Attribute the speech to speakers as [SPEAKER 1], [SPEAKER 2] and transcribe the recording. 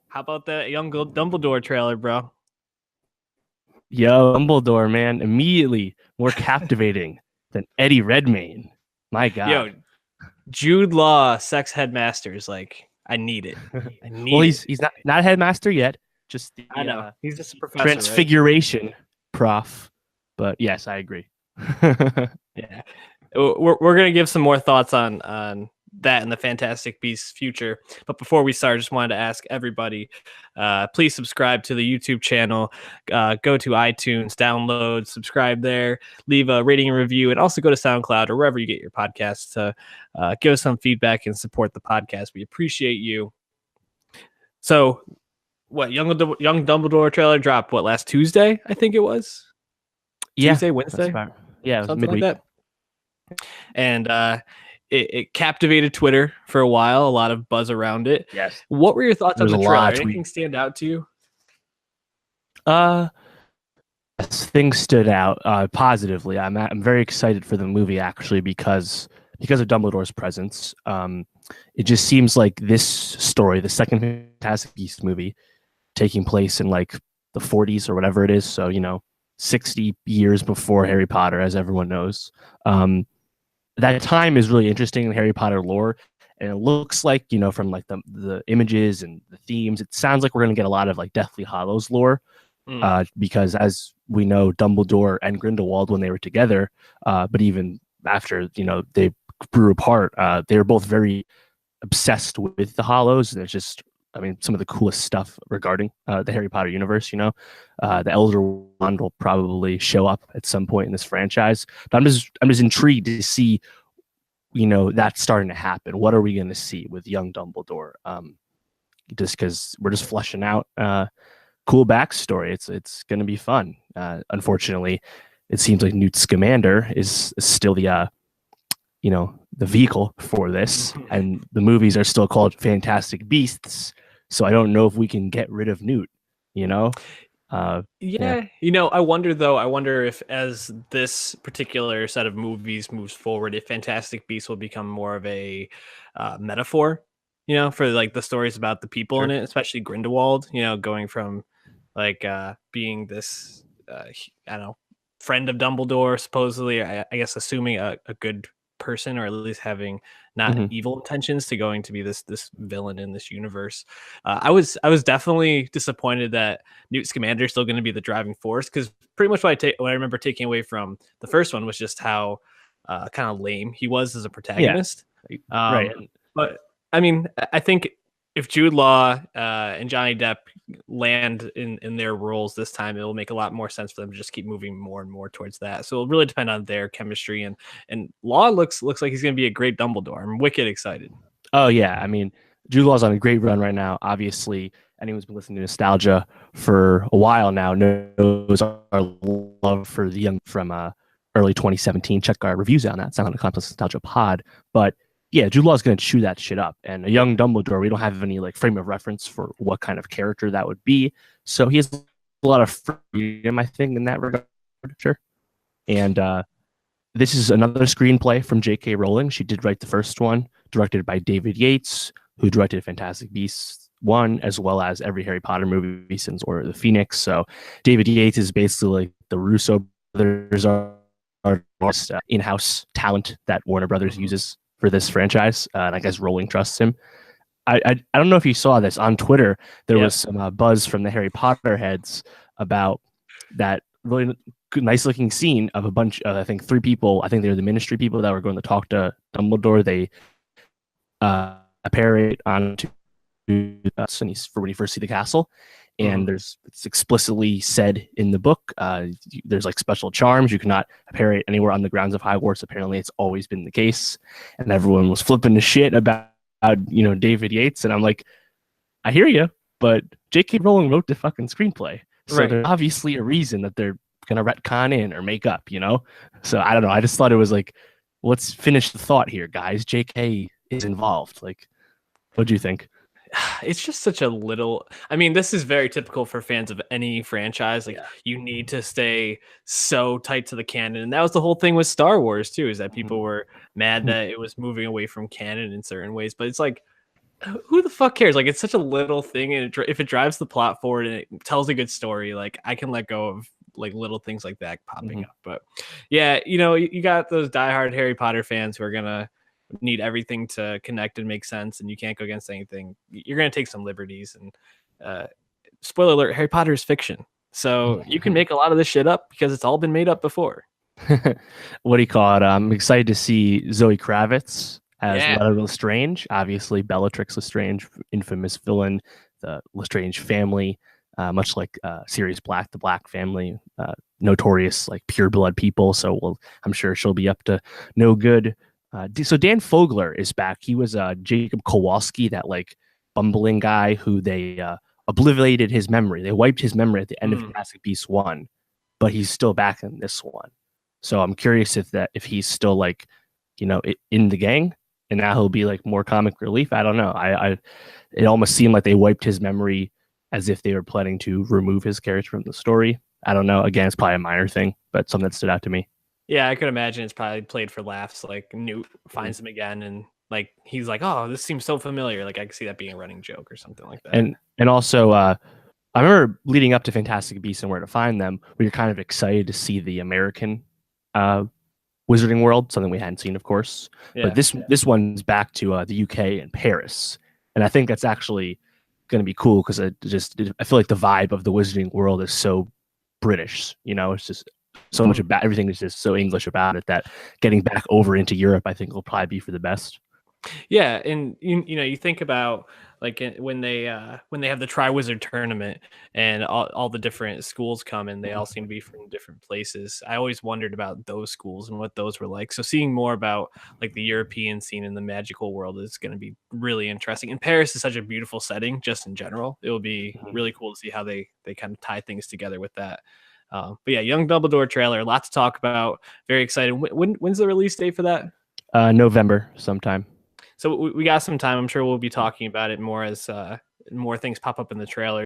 [SPEAKER 1] How about that young Dumbledore trailer, bro?
[SPEAKER 2] Yo, Dumbledore, man, immediately more captivating than Eddie Redmayne. My
[SPEAKER 1] Yo,
[SPEAKER 2] God.
[SPEAKER 1] Jude Law, sex headmasters. Like, I need it. I
[SPEAKER 2] Well,
[SPEAKER 1] need it.
[SPEAKER 2] he's not a headmaster yet, just
[SPEAKER 1] I
[SPEAKER 2] the
[SPEAKER 1] know. He's just a professor, right?
[SPEAKER 2] transfiguration prof. But yes, I agree.
[SPEAKER 1] Yeah. We're gonna give some more thoughts on that in the Fantastic Beasts future. But before we start, I just wanted to ask everybody, please subscribe to the YouTube channel. Go to iTunes, download, subscribe there, leave a rating and review, and also go to SoundCloud or wherever you get your podcasts to give us some feedback and support the podcast. We appreciate you. So, what young Dumbledore trailer dropped? What, last Tuesday? I think it was
[SPEAKER 2] Yeah,
[SPEAKER 1] Tuesday, Wednesday,
[SPEAKER 2] yeah, it was
[SPEAKER 1] something like
[SPEAKER 2] midweek.
[SPEAKER 1] that. And it captivated Twitter for a while. A lot of buzz around it.
[SPEAKER 2] Yes,
[SPEAKER 1] What were your thoughts
[SPEAKER 2] there
[SPEAKER 1] on
[SPEAKER 2] was
[SPEAKER 1] the
[SPEAKER 2] a
[SPEAKER 1] trailer?
[SPEAKER 2] lot.
[SPEAKER 1] Anything stand out to you?
[SPEAKER 2] Uh, things stood out positively. I'm very excited for the movie actually because of Dumbledore's presence. It just seems like this story, the second Fantastic Beasts movie, taking place in like the 40s or whatever it is. So 60 years before Harry Potter, as everyone knows. That time is really interesting in Harry Potter lore. And it looks like, from like the images and the themes, it sounds like we're going to get a lot of like Deathly Hallows lore. Because as we know, Dumbledore and Grindelwald, when they were together, but even after, they grew apart, they were both very obsessed with the Hallows. And it's just, some of the coolest stuff regarding the Harry Potter universe, the Elder Wand will probably show up at some point in this franchise. But I'm just intrigued to see, that's starting to happen. What are we going to see with young Dumbledore? Just because we're just fleshing out cool backstory. It's going to be fun. Unfortunately, it seems like Newt Scamander is still the vehicle for this, and the movies are still called Fantastic Beasts. So I don't know if we can get rid of Newt.
[SPEAKER 1] Yeah. I wonder if as this particular set of movies moves forward, if Fantastic Beasts will become more of a metaphor, for like the stories about the people in it, especially Grindelwald, going from like being this, I don't know, friend of Dumbledore, supposedly, I guess, assuming a good person, or at least having not evil intentions, to going to be this villain in this universe. I was definitely disappointed that Newt Scamander is still going to be the driving force, because pretty much what I remember taking away from the first one was just how kind of lame he was as a protagonist.
[SPEAKER 2] Right.
[SPEAKER 1] But I think if Jude Law and Johnny Depp land in their roles this time, it will make a lot more sense for them to just keep moving more and more towards that. So it'll really depend on their chemistry, and Law looks like he's going to be a great Dumbledore. I'm wicked excited.
[SPEAKER 2] Oh yeah, Jude Law's on a great run right now. Obviously, anyone who's been listening to Nostalgia for a while now knows our love for the young from early 2017. Check our reviews on that. SoundCloud Nostalgia Pod. But yeah, Jude Law's going to chew that shit up. And a young Dumbledore, we don't have any like frame of reference for what kind of character that would be. So he has a lot of freedom, I think, in that regard. Sure. And this is another screenplay from J.K. Rowling. She did write the first one, directed by David Yates, who directed Fantastic Beasts 1, as well as every Harry Potter movie since Order of the Phoenix. So David Yates is basically like the Russo brothers are in-house talent that Warner Brothers uses for this franchise, and I guess Rowling trusts him. I don't know if you saw this on Twitter. There was some buzz from the Harry Potter heads about that really nice looking scene of a bunch of, I think, 3 people. I think they're the Ministry people that were going to talk to Dumbledore. They apparate onto for when you first see the castle, and it's explicitly said in the book, there's like special charms. You cannot apparate anywhere on the grounds of Hogwarts. Apparently it's always been the case, and everyone was flipping the shit about David Yates, and I'm like, I hear you, but J.K. Rowling wrote the fucking screenplay, so there's obviously a reason that they're gonna retcon in or make up, So I don't know. I just thought it was like, let's finish the thought here, guys. J.K. is involved. Like, what do you think?
[SPEAKER 1] It's just such a little. This is very typical for fans of any franchise. Like, you need to stay so tight to the canon, and that was the whole thing with Star Wars too. Is that people were mad that it was moving away from canon in certain ways, but it's like, who the fuck cares? Like, it's such a little thing, and if it drives the plot forward and it tells a good story, like I can let go of like little things like that popping up. But yeah, you got those diehard Harry Potter fans who are gonna need everything to connect and make sense, and you can't go against anything. You're gonna take some liberties, and uh, spoiler alert: Harry Potter is fiction, so you can make a lot of this shit up because it's all been made up before.
[SPEAKER 2] What do you call it? I'm excited to see Zoe Kravitz as
[SPEAKER 1] Yeah.
[SPEAKER 2] Letta Lestrange. Obviously, Bellatrix Lestrange, infamous villain, the Lestrange family, much like Sirius Black, the Black family, notorious like pure blood people. So I'm sure she'll be up to no good. So Dan Fogler is back. He was Jacob Kowalski, that like bumbling guy who they obliterated his memory. They wiped his memory at the end of Fantastic Beasts 1, but he's still back in this one. So I'm curious if he's still like, in the gang, and now he'll be like more comic relief. I don't know. It almost seemed like they wiped his memory as if they were planning to remove his character from the story. I don't know. Again, it's probably a minor thing, but something that stood out to me.
[SPEAKER 1] Yeah, I could imagine it's probably played for laughs. Like Newt finds him again, and like he's like, "Oh, this seems so familiar." Like I could see that being a running joke or something like that.
[SPEAKER 2] And also, I remember leading up to Fantastic Beasts and Where to Find Them, we were kind of excited to see the American Wizarding World, something we hadn't seen, of course. Yeah. But this one's back to the UK and Paris, and I think that's actually going to be cool because I feel like the vibe of the Wizarding World is so British. It's just so much about everything is just so English about it that getting back over into Europe, I think, will probably be for the best.
[SPEAKER 1] Yeah, and you think about like when they have the Triwizard tournament and all the different schools come and they all seem to be from different places. I always wondered about those schools and what those were like. So seeing more about like the European scene in the magical world is going to be really interesting. And Paris is such a beautiful setting, just in general. It will be really cool to see how they kind of tie things together with that. But yeah, Young Dumbledore trailer, a lot to talk about. Very excited. When's the release date for that?
[SPEAKER 2] November sometime.
[SPEAKER 1] So we got some time. I'm sure we'll be talking about it more as more things pop up in the trailer.